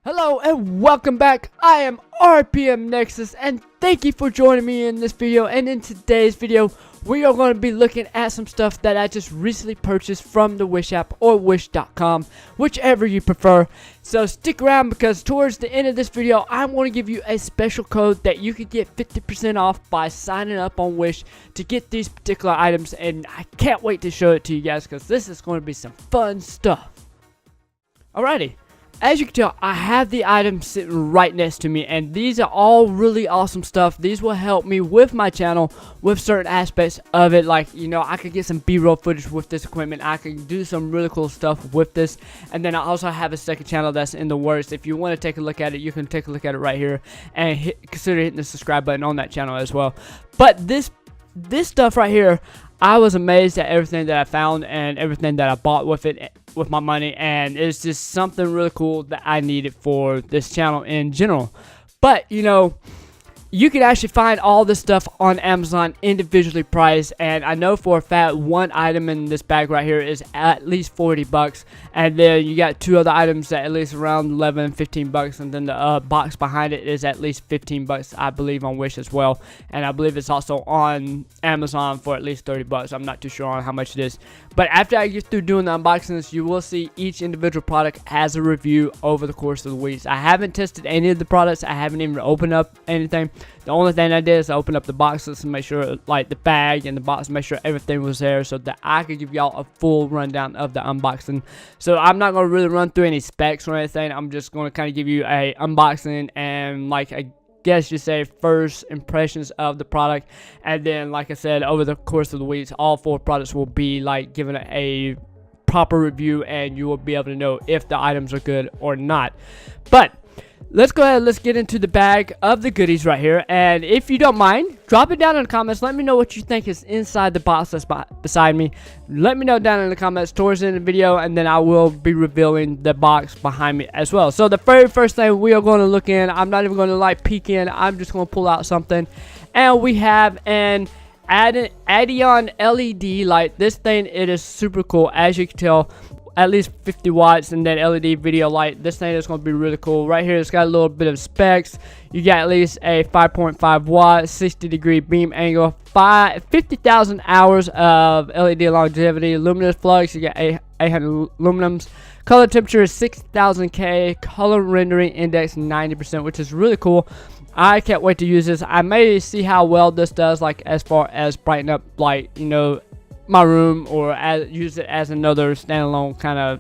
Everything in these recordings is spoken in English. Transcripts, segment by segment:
Hello and welcome back. I am RPM Nexus and thank you for joining me in this video. And in today's video we are going to be looking at some stuff that I just recently purchased from the Wish app or wish.com, whichever you prefer. So stick around because towards the end of this video I'm going to give you a special code that you can get 50% off by signing up on Wish to get these particular items, and I can't wait to show it to you guys because this is going to be some fun stuff. Alrighty. As you can tell, I have the items sitting right next to me, and these are all really awesome stuff. These will help me with my channel, with certain aspects of it, like, you know, I could get some B-roll footage with this equipment. I can do some really cool stuff with this, and then I also have a second channel that's in the works. If you want to take a look at it, you can take a look at it right here, and consider hitting the subscribe button on that channel as well. But this stuff right here, I was amazed at everything that I found and everything that I bought with it, with my money, and it's just something really cool that I needed for this channel in general. But you know, you can actually find all this stuff on Amazon individually priced, and I know for a fact one item in this bag right here is at least 40 bucks, and then you got two other items that at least around 11 15 bucks, and then the box behind it is at least 15 bucks, I believe, on Wish as well, and I believe it's also on Amazon for at least 30 bucks. I'm not too sure on how much it is, but after I get through doing the unboxings, you will see each individual product has a review over the course of the weeks. I haven't tested any of the products. I haven't even opened up anything. The only thing I did is I opened up the boxes to make sure, like the bag and the box, make sure everything was there so that I could give y'all a full rundown of the unboxing. So I'm not going to really run through any specs or anything. I'm just going to kind of give you a unboxing and, like, I guess you say, first impressions of the product. And then, like I said, over the course of the weeks, all four products will be like given a proper review, and you will be able to know if the items are good or not. But let's go ahead, let's get into the bag of the goodies right here. And if you don't mind, drop it down in the comments. Let me know what you think is inside the box that's beside me. Let me know down in the comments towards the end of the video, and then I will be revealing the box behind me as well. So the very first thing we are going to look in, I'm not even going to like peek in, I'm just going to pull out something. And we have an Addion LED light. This thing, it is super cool. As you can tell, at least 50 watts, and then LED video light. This thing is going to be really cool. Right here, it's got a little bit of specs. You got at least a 5.5 watt 60-degree beam angle, 50,000 hours of LED longevity, luminous flux. You got 800 luminums. Color temperature is 6,000 K. Color rendering index 90%, which is really cool. I can't wait to use this. I may see how well this does, like as far as brighten up, like, you know, my room, or use it as another standalone kind of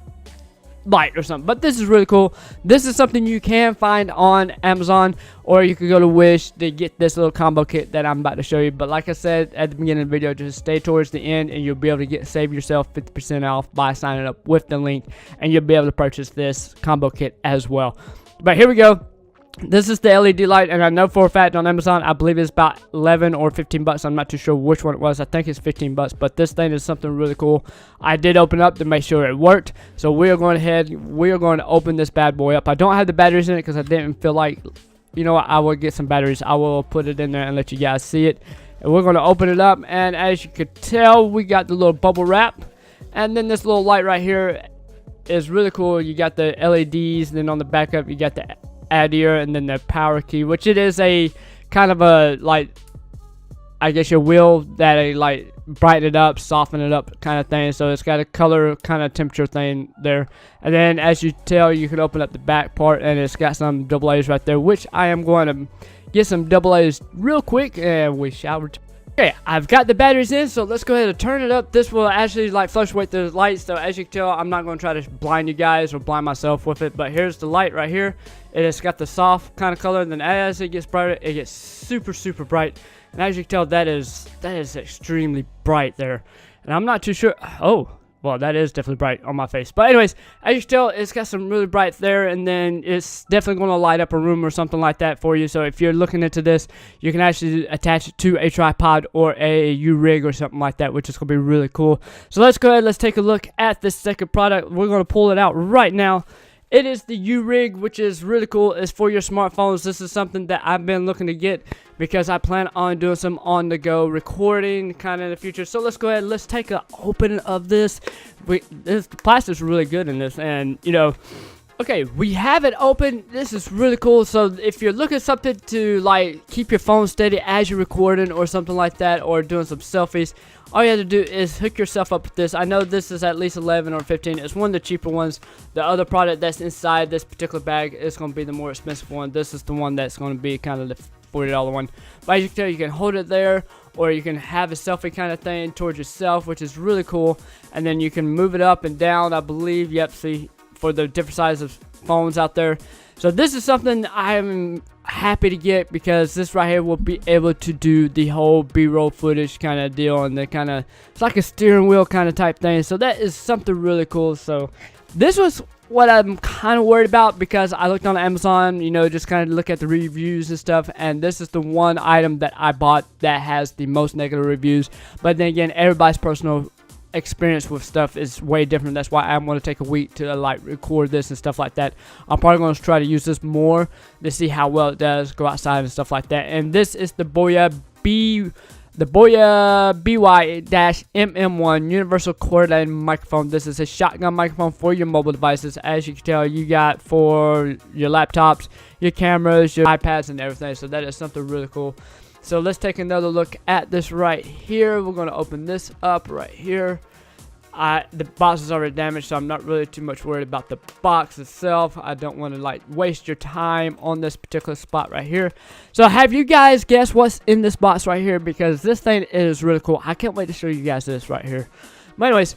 light or something. But this is really cool. This is something you can find on Amazon, or you could go to Wish to get this little combo kit that I'm about to show you. But like I said at the beginning of the video, just stay towards the end and you'll be able to save yourself 50% off by signing up with the link, and you'll be able to purchase this combo kit as well. But here we go. This is the LED light, and I know for a fact on Amazon, I believe it's about 11 or 15 bucks. I'm not too sure which one it was. I think it's 15 bucks, but this thing is something really cool. I did open up to make sure it worked, so we are going to open this bad boy up. I don't have the batteries in it because I didn't feel like, you know what, I will get some batteries. I will put it in there and let you guys see it. And we're going to open it up, and as you could tell, we got the little bubble wrap, and then this little light right here is really cool. You got the LEDs, and then on the back up, you got the Addion, and then the power key, which it is a kind of a, like, I guess your wheel that like brighten it up, soften it up kind of thing. So it's got a color kind of temperature thing there. And then as you tell, you can open up the back part, and it's got some double A's right there, which I am going to get some double A's real quick, and we shall return. Okay, I've got the batteries in, so let's go ahead and turn it up. This will actually like fluctuate the lights, so as you can tell, I'm not going to try to blind you guys or blind myself with it, but here's the light right here. It has got the soft kind of color, and then as it gets brighter, it gets super, super bright. And as you can tell, that is extremely bright there. And I'm not too sure. Oh, well, that is definitely bright on my face. But anyways, as you can tell, it's got some really bright there, and then it's definitely going to light up a room or something like that for you. So if you're looking into this, you can actually attach it to a tripod or a U-rig or something like that, which is going to be really cool. So let's go ahead, let's take a look at this second product. We're going to pull it out right now. It is the U-Rig, which is really cool. It's for your smartphones. This is something that I've been looking to get because I plan on doing some on-the-go recording kind of in the future. So let's go ahead. Let's take an opening of this. This plastic's really good in this, and you know, Okay, we have it open. This is really cool. So if you're looking for something to like keep your phone steady as you're recording or something like that, or doing some selfies, all you have to do is hook yourself up with this. I know this is at least 11 or 15. It's one of the cheaper ones. The other product that's inside this particular bag is going to be the more expensive one. This is the one that's going to be kind of the $40 one. But as you can tell, you can hold it there, or you can have a selfie kind of thing towards yourself, which is really cool. And then you can move it up and down, I believe. Yep, see, for the different sizes of phones out there. So this is something I'm happy to get, because this right here will be able to do the whole B-roll footage kind of deal, and the kind of, it's like a steering wheel kind of type thing. So that is something really cool. So this was what I'm kind of worried about, because I looked on Amazon, you know, just kind of look at the reviews and stuff, and this is the one item that I bought that has the most negative reviews. But then again, everybody's personal experience with stuff is way different. That's why I'm going to take a week to like record this and stuff like that. I'm probably going to try to use this more to see how well it does, go outside and stuff like that. And this is the Boya BY-MM1 universal coordinated microphone. This is a shotgun microphone for your mobile devices. As you can tell, you got for your laptops, your cameras, your iPads, and everything. So that is something really cool. So let's take another look at this right here. We're going to open this up right here. The box is already damaged, so I'm not really too much worried about the box itself. I don't want to like waste your time on this particular spot right here. So have you guys guessed what's in this box right here? Because this thing is really cool. I can't wait to show you guys this right here. But anyways,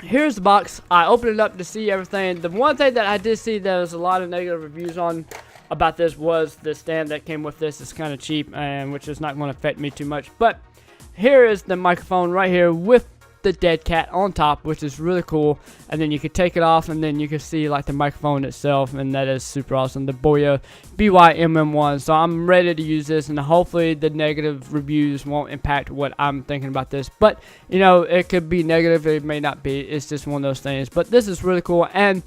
here's the box. I opened it up to see everything. The one thing that I did see that was a lot of negative reviews on about this was the stand that came with this. It's kind of cheap, and which is not going to affect me too much. But here is the microphone right here with the dead cat on top, which is really cool. And then you can take it off, and then you can see like the microphone itself, and that is super awesome. The Boya BY-MM1. So I'm ready to use this, and hopefully the negative reviews won't impact what I'm thinking about this. But you know, it could be negative, it may not be. It's just one of those things. But this is really cool. And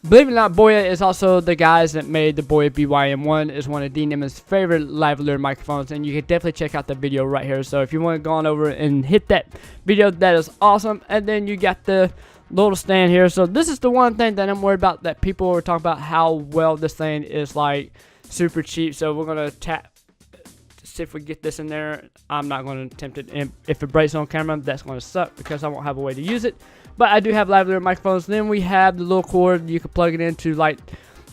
believe it or not, Boya is also the guys that made the Boya BY-M1. Is one of D-Nimbus' favorite lavalier microphones, and you can definitely check out the video right here. So if you want to go on over and hit that video, that is awesome. And then you got the little stand here. So this is the one thing that I'm worried about, that people were talking about how well this thing is like super cheap. So we're gonna tap to see if we get this in there. I'm not going to attempt it. And if it breaks on camera, that's going to suck, because I won't have a way to use it. But I do have lavalier microphones. Then we have the little cord. You can plug it into like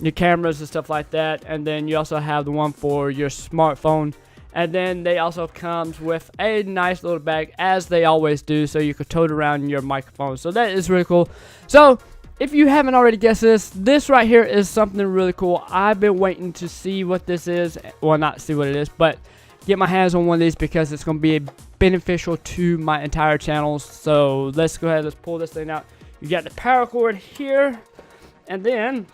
your cameras and stuff like that. And then you also have the one for your smartphone. And then they also comes with a nice little bag, as they always do, so you can tote around your microphone. So that is really cool. So if you haven't already guessed this right here is something really cool. I've been waiting to see what this is. Well, not see what it is, but get my hands on one of these, because it's going to be beneficial to my entire channel. So let's go ahead, let's pull this thing out. You got the power cord here, and then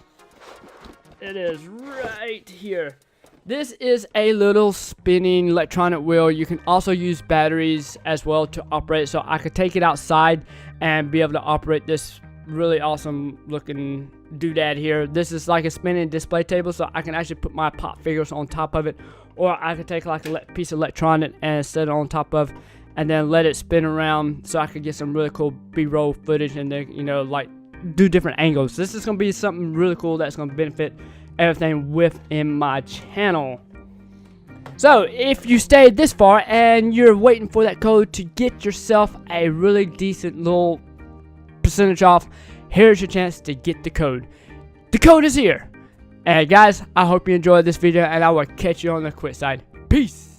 it is right here. This is a little spinning electronic wheel. You can also use batteries as well to operate. So I could take it outside and be able to operate this really awesome looking doodad here. This is like a spinning display table, so I can actually put my pop figures on top of it, or I could take like a piece of electronic and set it on top of, and then let it spin around, so I could get some really cool B-roll footage, and then, you know, like do different angles. This is going to be something really cool that's going to benefit everything within my channel. So if you stayed this far and you're waiting for that code to get yourself a really decent little percentage off, here's your chance to get the code. The code is here. And guys, I hope you enjoyed this video, and I will catch you on the quick side. Peace.